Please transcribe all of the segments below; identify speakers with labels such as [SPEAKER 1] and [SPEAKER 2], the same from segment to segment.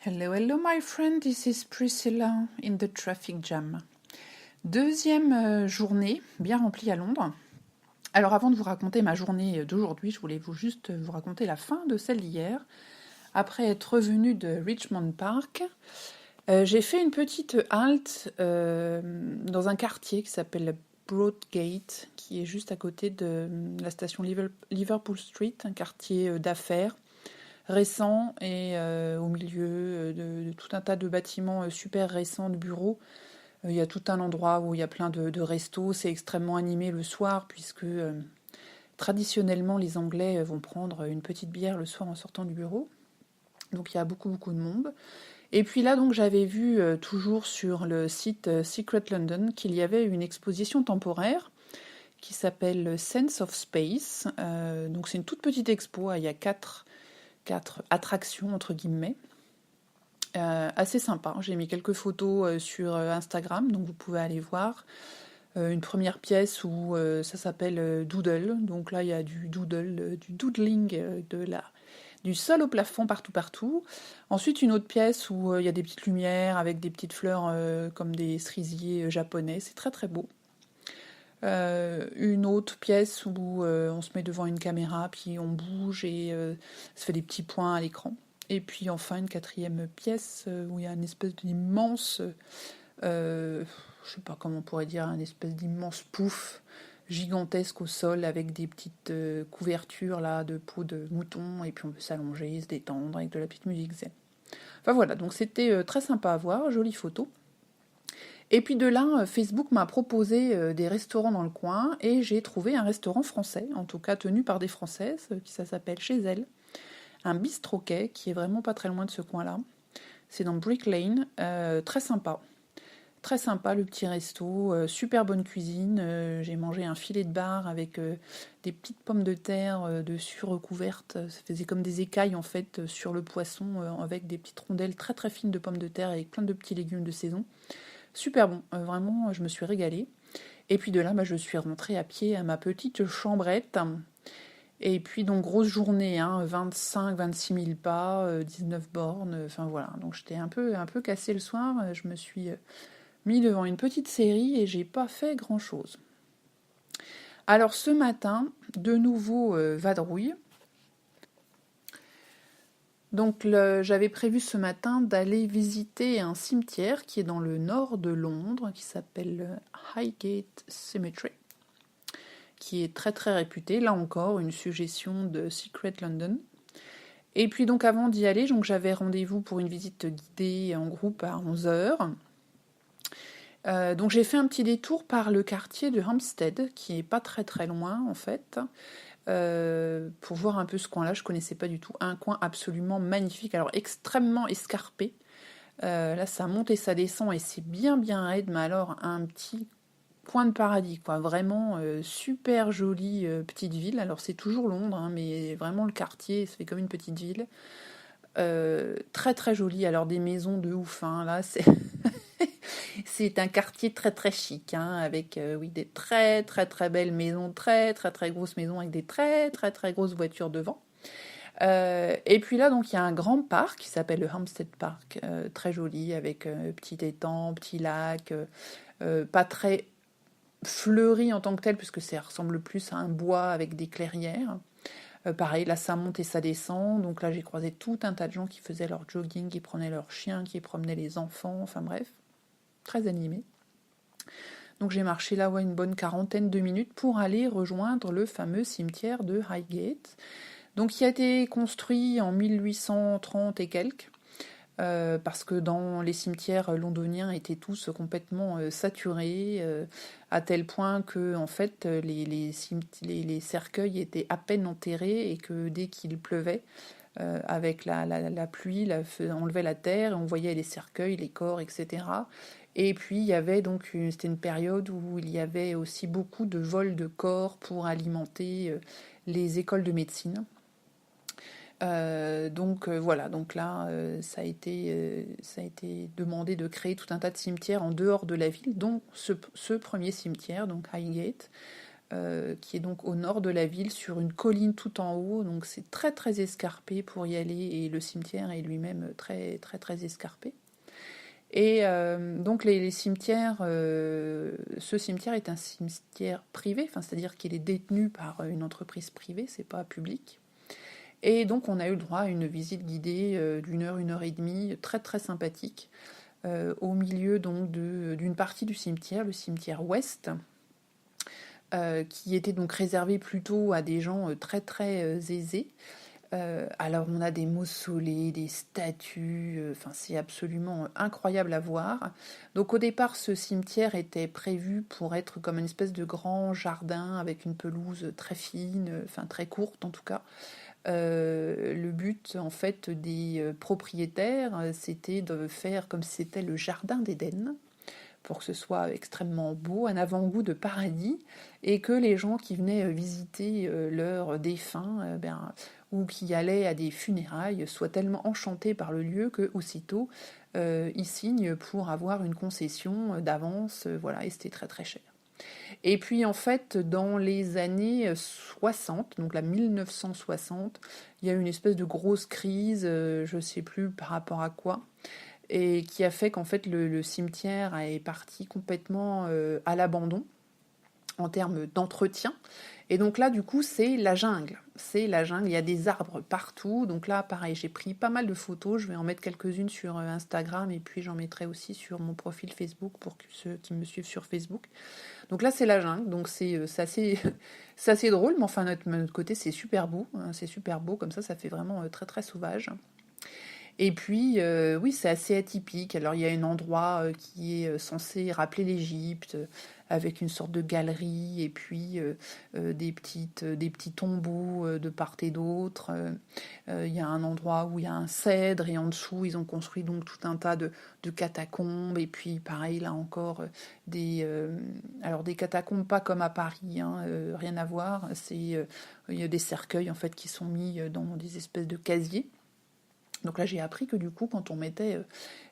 [SPEAKER 1] Hello, hello my friend, this is Priscilla in the traffic jam. Deuxième journée, bien remplie à Londres. Alors avant de vous raconter ma journée d'aujourd'hui, je voulais juste vous raconter la fin de celle d'hier. Après être revenue de Richmond Park, j'ai fait une petite halte dans un quartier qui s'appelle Broadgate, qui est juste à côté de la station Liverpool Street, un quartier d'affaires récent et au milieu de tout un tas de bâtiments super récents de bureaux. Il y a tout un endroit où il y a plein de restos. C'est extrêmement animé le soir puisque traditionnellement les Anglais vont prendre une petite bière le soir en sortant du bureau. Donc il y a beaucoup de monde. Et puis là donc j'avais vu toujours sur le site Secret London qu'il y avait une exposition temporaire qui s'appelle Sense of Space. Donc c'est une toute petite expo, il y a quatre attractions entre guillemets. Assez sympa. J'ai mis quelques photos sur Instagram, donc vous pouvez aller voir. Une première pièce où ça s'appelle Doodle. Donc là, il y a du doodling, du sol au plafond partout. Ensuite, une autre pièce où il y a des petites lumières avec des petites fleurs comme des cerisiers japonais. C'est très très beau. Une autre pièce où on se met devant une caméra, puis on bouge et ça fait des petits points à l'écran. Et puis enfin une quatrième pièce où il y a une espèce d'immense, je sais pas comment on pourrait dire, une espèce d'immense pouf gigantesque au sol avec des petites couvertures là de peau de mouton et puis on peut s'allonger, se détendre avec de la petite musique zen. Enfin voilà, donc c'était très sympa à voir, jolie photo. Et puis de là, Facebook m'a proposé des restaurants dans le coin et j'ai trouvé un restaurant français, en tout cas tenu par des Françaises, qui ça s'appelle Chez elles, un bistroquet qui est vraiment pas très loin de ce coin-là. C'est dans Brick Lane, très sympa. Très sympa le petit resto, super bonne cuisine. J'ai mangé un filet de bar avec des petites pommes de terre dessus recouvertes. Ça faisait comme des écailles en fait sur le poisson avec des petites rondelles très très fines de pommes de terre avec plein de petits légumes de saison. Super bon, vraiment, je me suis régalée. Et puis de là, je suis rentrée à pied à ma petite chambrette. Et puis donc grosse journée, 25-26 000 pas, 19 bornes, enfin voilà. Donc j'étais un peu cassée le soir, je me suis mis devant une petite série et j'ai pas fait grand-chose. Alors ce matin, de nouveau vadrouille. Donc j'avais prévu ce matin d'aller visiter un cimetière qui est dans le nord de Londres, qui s'appelle Highgate Cemetery, qui est très très réputé. Là encore, une suggestion de Secret London. Et puis donc avant d'y aller, donc j'avais rendez-vous pour une visite guidée en groupe à 11h. Donc j'ai fait un petit détour par le quartier de Hampstead, qui est pas très très loin en fait, pour voir un peu ce coin-là. Je connaissais pas du tout. Un coin absolument magnifique, alors extrêmement escarpé. Là ça monte et ça descend et c'est bien raide, mais alors un petit coin de paradis, quoi. Vraiment super jolie petite ville. Alors c'est toujours Londres, mais vraiment le quartier, ça fait comme une petite ville. Très très jolie. Alors des maisons de ouf, là c'est c'est un quartier très très chic, avec des très très très belles maisons, très très très grosses maisons avec des très très très grosses voitures devant. Et puis là, donc il y a un grand parc qui s'appelle le Hampstead Park, très joli, avec petit étang, petit lac, pas très fleuri en tant que tel, puisque ça ressemble plus à un bois avec des clairières. Pareil, là ça monte et ça descend, donc là j'ai croisé tout un tas de gens qui faisaient leur jogging, qui prenaient leurs chiens, qui promenaient les enfants, enfin bref, très animé. Donc j'ai marché là une bonne quarantaine de minutes pour aller rejoindre le fameux cimetière de Highgate, donc qui a été construit en 1830 et quelques, parce que dans les cimetières londoniens étaient tous complètement saturés, à tel point que en fait les cercueils étaient à peine enterrés et que dès qu'il pleuvait, avec la pluie, enlevait la terre et on voyait les cercueils, les corps, etc. Et puis il y avait donc c'était une période où il y avait aussi beaucoup de vols de corps pour alimenter les écoles de médecine. Donc voilà, donc là ça a été demandé de créer tout un tas de cimetières en dehors de la ville, dont ce premier cimetière, donc Highgate, qui est donc au nord de la ville, sur une colline tout en haut. Donc c'est très très escarpé pour y aller, et le cimetière est lui-même très très très escarpé. Et donc les cimetières, ce cimetière est un cimetière privé, enfin, c'est-à-dire qu'il est détenu par une entreprise privée, c'est pas public. Et donc on a eu le droit à une visite guidée d'une heure et demie, très très sympathique, au milieu donc d'une partie du cimetière, le cimetière ouest, qui était donc réservé plutôt à des gens très très aisés. Alors on a des mausolées, des statues, enfin c'est absolument incroyable à voir. Donc au départ ce cimetière était prévu pour être comme une espèce de grand jardin avec une pelouse très fine, enfin très courte en tout cas. Le but en fait des propriétaires, c'était de faire comme si c'était le jardin d'Éden, pour que ce soit extrêmement beau, un avant-goût de paradis, et que les gens qui venaient visiter leurs défunts, ou qui allaient à des funérailles, soient tellement enchantés par le lieu que aussitôt ils signent pour avoir une concession d'avance, voilà, et c'était très très cher. Et puis en fait, dans les années 60, donc la 1960, il y a eu une espèce de grosse crise, je ne sais plus par rapport à quoi, et qui a fait qu'en fait le cimetière est parti complètement à l'abandon en termes d'entretien. Et donc là, du coup, c'est la jungle. C'est la jungle, il y a des arbres partout. Donc là, pareil, j'ai pris pas mal de photos. Je vais en mettre quelques-unes sur Instagram, et puis j'en mettrai aussi sur mon profil Facebook pour ceux qui me suivent sur Facebook. Donc là, c'est la jungle. Donc c'est assez, c'est assez drôle, mais enfin, de notre côté, c'est super beau. Hein, c'est super beau, comme ça fait vraiment très très sauvage. Et puis, oui, c'est assez atypique. Alors, il y a un endroit qui est censé rappeler l'Égypte, avec une sorte de galerie, et puis des petits tombeaux de part et d'autre. Il y a un endroit où il y a un cèdre, et en dessous, ils ont construit donc tout un tas de catacombes. Et puis, pareil, là encore, alors des catacombes pas comme à Paris, hein, rien à voir. Il y a des cercueils, en fait, qui sont mis dans des espèces de casiers. Donc là, j'ai appris que du coup, quand on mettait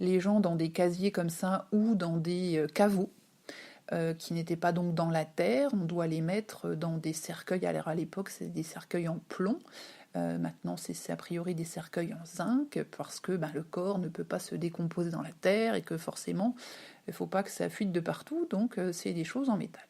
[SPEAKER 1] les gens dans des casiers comme ça, ou dans des caveaux, qui n'étaient pas donc dans la terre, on doit les mettre dans des cercueils. Alors à l'époque, c'est des cercueils en plomb. Maintenant, c'est a priori des cercueils en zinc, parce que le corps ne peut pas se décomposer dans la terre, et que forcément, il ne faut pas que ça fuite de partout, donc c'est des choses en métal.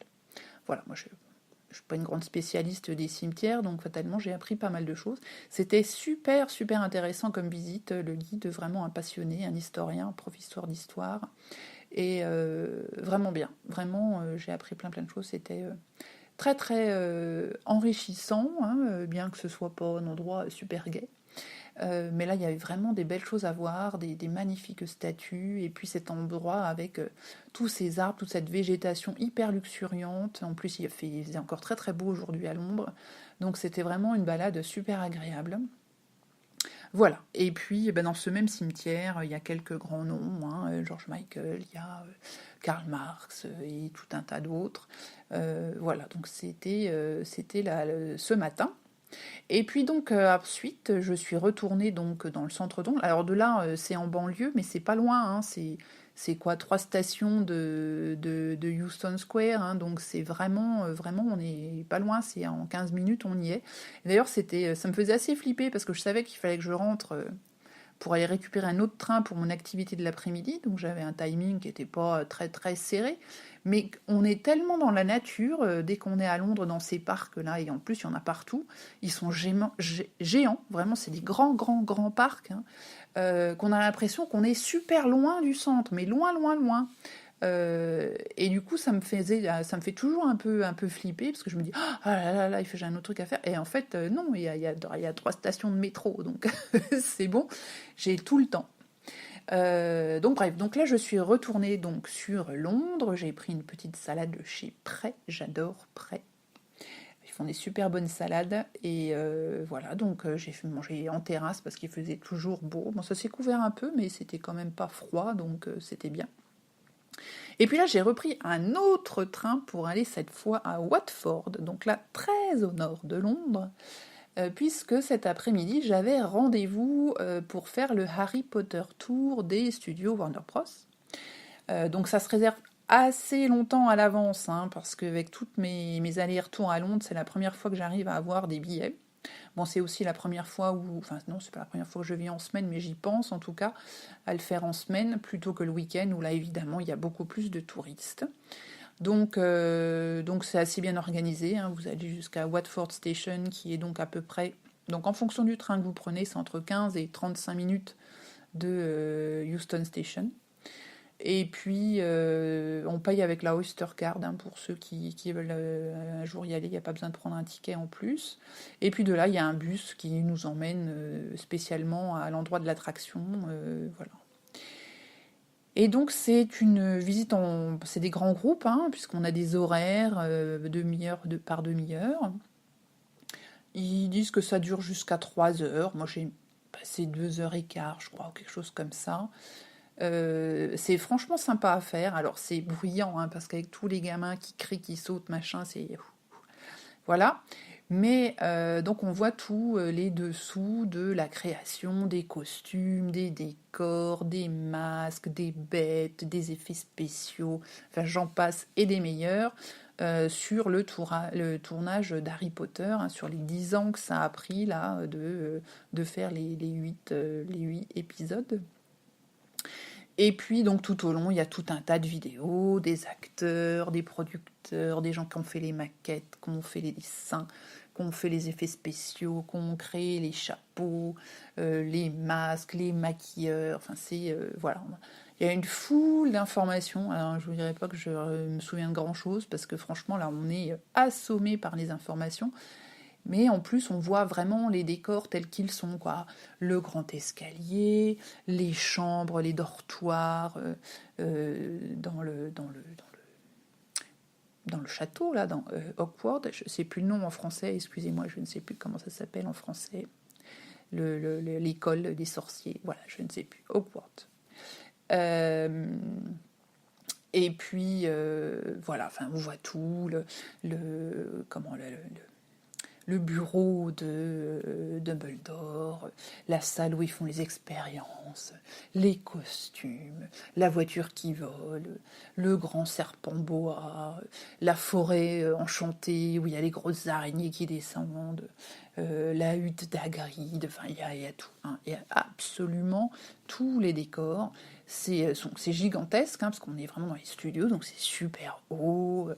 [SPEAKER 1] Voilà, moi je ne suis pas une grande spécialiste des cimetières, donc fatalement j'ai appris pas mal de choses. C'était super super intéressant comme visite, le guide vraiment un passionné, un historien, un professeur d'histoire, et vraiment bien, vraiment j'ai appris plein de choses, c'était très très enrichissant, hein, bien que ce soit pas un endroit super gai. Mais là, il y avait vraiment des belles choses à voir, des magnifiques statues, et puis cet endroit avec tous ces arbres, toute cette végétation hyper luxuriante. En plus, il faisait encore très très beau aujourd'hui à l'ombre, donc c'était vraiment une balade super agréable. Voilà, et puis dans ce même cimetière, il y a quelques grands noms, hein, George Michael, il y a Karl Marx et tout un tas d'autres. Voilà, donc c'était ce matin. Et puis donc ensuite, je suis retournée donc dans le centre de Londres. Alors de là, c'est en banlieue, mais c'est pas loin, hein, c'est quoi, 3 stations de Euston Square, hein, donc c'est vraiment, on n'est pas loin, c'est en 15 minutes, on y est. Et d'ailleurs, ça me faisait assez flipper, parce que je savais qu'il fallait que je rentre pour aller récupérer un autre train pour mon activité de l'après-midi, donc j'avais un timing qui n'était pas très très serré, mais on est tellement dans la nature, dès qu'on est à Londres, dans ces parcs-là, et en plus il y en a partout, ils sont géants, vraiment c'est des grands parcs, hein, qu'on a l'impression qu'on est super loin du centre, mais loin. Et du coup, ça me fait toujours un peu flipper, parce que je me dis, ah là, j'ai un autre truc à faire. Et en fait, non, il y a 3 stations de métro, donc c'est bon, j'ai tout le temps. Donc bref, donc là je suis retournée donc sur Londres, j'ai pris une petite salade chez Pret, j'adore Pret. Ils font des super bonnes salades, et voilà, donc j'ai fait manger en terrasse parce qu'il faisait toujours beau. Bon, ça s'est couvert un peu, mais c'était quand même pas froid, donc c'était bien. Et puis là, j'ai repris un autre train pour aller cette fois à Watford, donc là, très au nord de Londres, puisque cet après-midi, j'avais rendez-vous pour faire le Harry Potter Tour des studios Warner Bros. Donc ça se réserve assez longtemps à l'avance, hein, parce qu'avec toutes mes allers-retours à Londres, c'est la première fois que j'arrive à avoir des billets. Bon, c'est aussi la première fois où, enfin non, c'est pas la première fois que je vis en semaine, mais j'y pense en tout cas à le faire en semaine plutôt que le week-end où là évidemment il y a beaucoup plus de touristes. Donc c'est assez bien organisé, hein. Vous allez jusqu'à Watford Station qui est donc à peu près, donc en fonction du train que vous prenez, c'est entre 15 et 35 minutes de Euston Station. Et puis, on paye avec la Oyster Card, hein, pour ceux qui veulent un jour y aller, il n'y a pas besoin de prendre un ticket en plus. Et puis de là, il y a un bus qui nous emmène spécialement à l'endroit de l'attraction. Voilà. Et donc, c'est une visite c'est des grands groupes, hein, puisqu'on a des horaires par demi-heure. Ils disent que ça dure jusqu'à 3 heures. Moi, j'ai passé 2 heures et quart, je crois, ou quelque chose comme ça. C'est franchement sympa à faire. Alors c'est bruyant, hein, parce qu'avec tous les gamins qui crient, qui sautent, machin, c'est voilà. Mais donc on voit tous les dessous de la création des costumes, des décors, des masques, des bêtes, des effets spéciaux, enfin j'en passe et des meilleurs. Sur le tournage d'Harry Potter, hein, sur les 10 ans que ça a pris là de faire les 8 épisodes. Et puis, donc, tout au long, il y a tout un tas de vidéos, des acteurs, des producteurs, des gens qui ont fait les maquettes, qui ont fait les dessins, qui ont fait les effets spéciaux, qui ont créé les chapeaux, les masques, les maquilleurs. Enfin, voilà. Il y a une foule d'informations. Alors, je ne vous dirais pas que je me souviens de grand-chose, parce que franchement, là, on est assommé par les informations. Mais en plus, on voit vraiment les décors tels qu'ils sont, quoi. Le grand escalier, les chambres, les dortoirs, dans le château, là, dans Hogwarts. Je ne sais plus le nom en français, excusez-moi, je ne sais plus comment ça s'appelle en français. L'école des sorciers, voilà, je ne sais plus. Hogwarts. Euh, et puis, voilà, enfin, on voit tout, le bureau de Dumbledore, la salle où ils font les expériences, les costumes, la voiture qui vole, le grand serpent boa, la forêt enchantée où il y a les grosses araignées qui descendent, la hutte d'Hagrid, enfin il y a tout, hein. Il y a absolument tous les décors. C'est gigantesque, hein, parce qu'on est vraiment dans les studios, donc c'est super haut.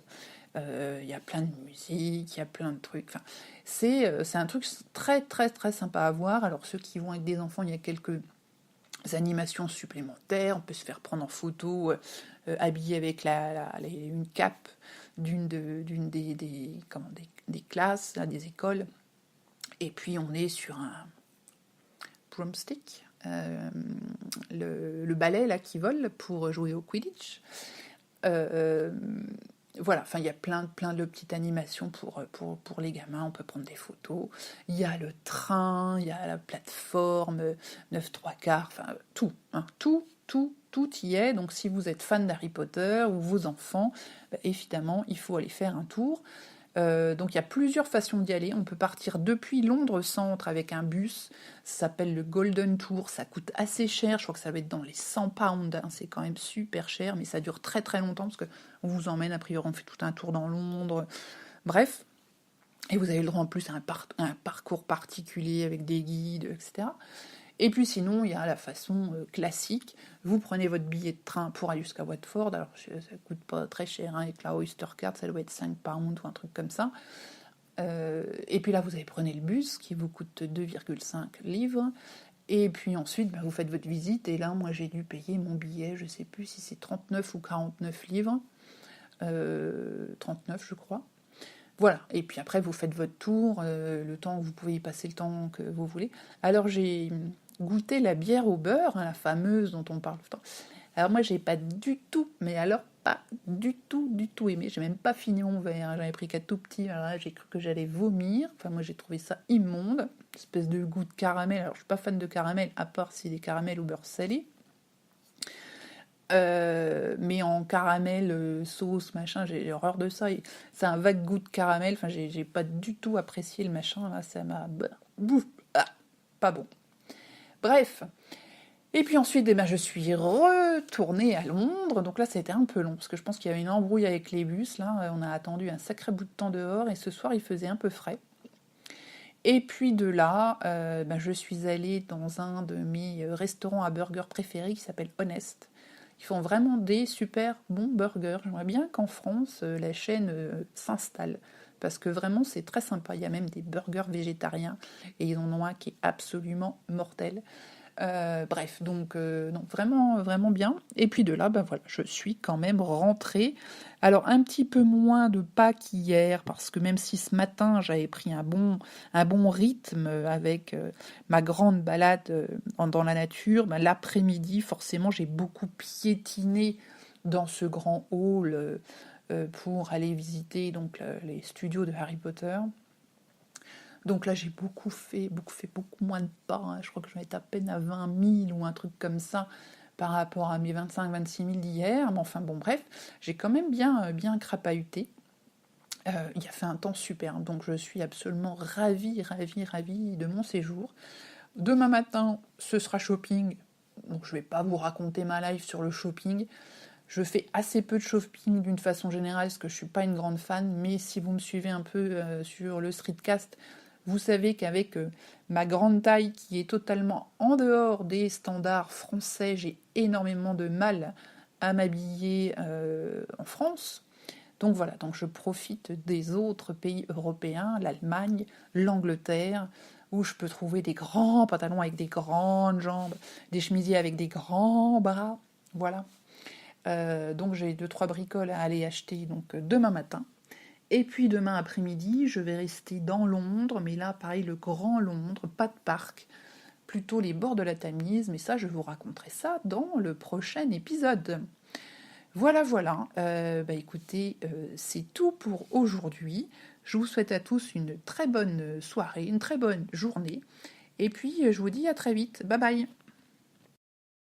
[SPEAKER 1] Il y a plein de musique, il y a plein de trucs. Enfin, c'est un truc très très très sympa à voir. Alors ceux qui vont avec des enfants, il y a quelques animations supplémentaires. On peut se faire prendre en photo, habillé avec une cape d'une des classes, là, des écoles. Et puis on est sur un broomstick, le balai là qui vole pour jouer au Quidditch. Voilà, enfin, il y a plein de petites animations pour les gamins, on peut prendre des photos. Il y a le train, il y a la plateforme, 9 3/4, enfin, tout, hein, tout y est. Donc, si vous êtes fan d'Harry Potter ou vos enfants, bah, évidemment, il faut aller faire un tour. Donc il y a plusieurs façons d'y aller. On peut partir depuis Londres Centre avec un bus, ça s'appelle le Golden Tour, ça coûte assez cher, je crois que ça va être dans les 100 pounds, hein. C'est quand même super cher, mais ça dure très très longtemps parce qu'on vous emmène, a priori on fait tout un tour dans Londres, bref. Et vous avez le droit en plus à un parcours particulier avec des guides, etc. Et puis sinon, il y a la façon classique. Vous prenez votre billet de train pour aller jusqu'à Watford. Alors, ça coûte pas très cher, hein, avec la Oyster Card, ça doit être 5 pounds ou un truc comme ça. Et puis là, vous avez prenez le bus qui vous coûte 2,5 livres. Et puis ensuite, bah, vous faites votre visite. Et là, moi, j'ai dû payer mon billet, je sais plus si c'est 39 ou 49 livres. 39, je crois. Voilà, et puis après vous faites votre tour, le temps que vous pouvez y passer le temps que vous voulez. Alors j'ai goûté la bière au beurre, hein, la fameuse dont on parle tout le temps. Alors moi j'ai pas du tout, mais alors pas du tout aimé. J'ai même pas fini mon verre, hein. J'en ai pris qu'à tout petit. Alors là j'ai cru que j'allais vomir. Enfin moi j'ai trouvé ça immonde, espèce de goût de caramel. Alors je suis pas fan de caramel, à part si des caramels au beurre salé. Mais en caramel, sauce, machin, j'ai horreur de ça. C'est un vague goût de caramel. Enfin, j'ai pas du tout apprécié le machin. Là, ça m'a. Bouf, pas bon. Bref. Et puis ensuite, eh ben, je suis retournée à Londres. Donc là, c'était un peu long, parce que je pense qu'il y avait une embrouille avec les bus. Là, on a attendu un sacré bout de temps dehors, et ce soir, il faisait un peu frais. Et puis de là, ben, je suis allée dans un de mes restaurants à burgers préférés qui s'appelle Honest. Ils font vraiment des super bons burgers. J'aimerais bien qu'en France, la chaîne s'installe. Parce que vraiment, c'est très sympa. Il y a même des burgers végétariens. Et ils en ont un qui est absolument mortel. Bref, donc non, vraiment, vraiment bien. Et puis de là, ben voilà, je suis quand même rentrée. Alors un petit peu moins de pas qu'hier, parce que même si ce matin j'avais pris un bon rythme avec ma grande balade dans la nature, ben, l'après-midi, forcément, j'ai beaucoup piétiné dans ce grand hall pour aller visiter donc les studios de Harry Potter. Donc là, j'ai beaucoup fait beaucoup moins de pas. Hein. Je crois que je vais être à peine à 20 000 ou un truc comme ça par rapport à mes 25-26 000 d'hier. Mais enfin, bon, bref, j'ai quand même bien crapahuté. Il a fait un temps super, donc je suis absolument ravie de mon séjour. Demain matin, ce sera shopping. Donc je ne vais pas vous raconter ma life sur le shopping. Je fais assez peu de shopping d'une façon générale parce que je ne suis pas une grande fan, mais si vous me suivez un peu sur le streetcast, vous savez qu'avec ma grande taille qui est totalement en dehors des standards français, j'ai énormément de mal à m'habiller en France. Donc voilà, donc je profite des autres pays européens, l'Allemagne, l'Angleterre, où je peux trouver des grands pantalons avec des grandes jambes, des chemisiers avec des grands bras. Voilà. Donc j'ai 2-3 bricoles à aller acheter donc demain matin. Et puis demain après-midi, je vais rester dans Londres, mais là, pareil, le grand Londres, pas de parc, plutôt les bords de la Tamise, mais ça, je vous raconterai ça dans le prochain épisode. Voilà, voilà. Bah écoutez, c'est tout pour aujourd'hui. Je vous souhaite à tous une très bonne soirée, une très bonne journée. Et puis, je vous dis à très vite. Bye bye.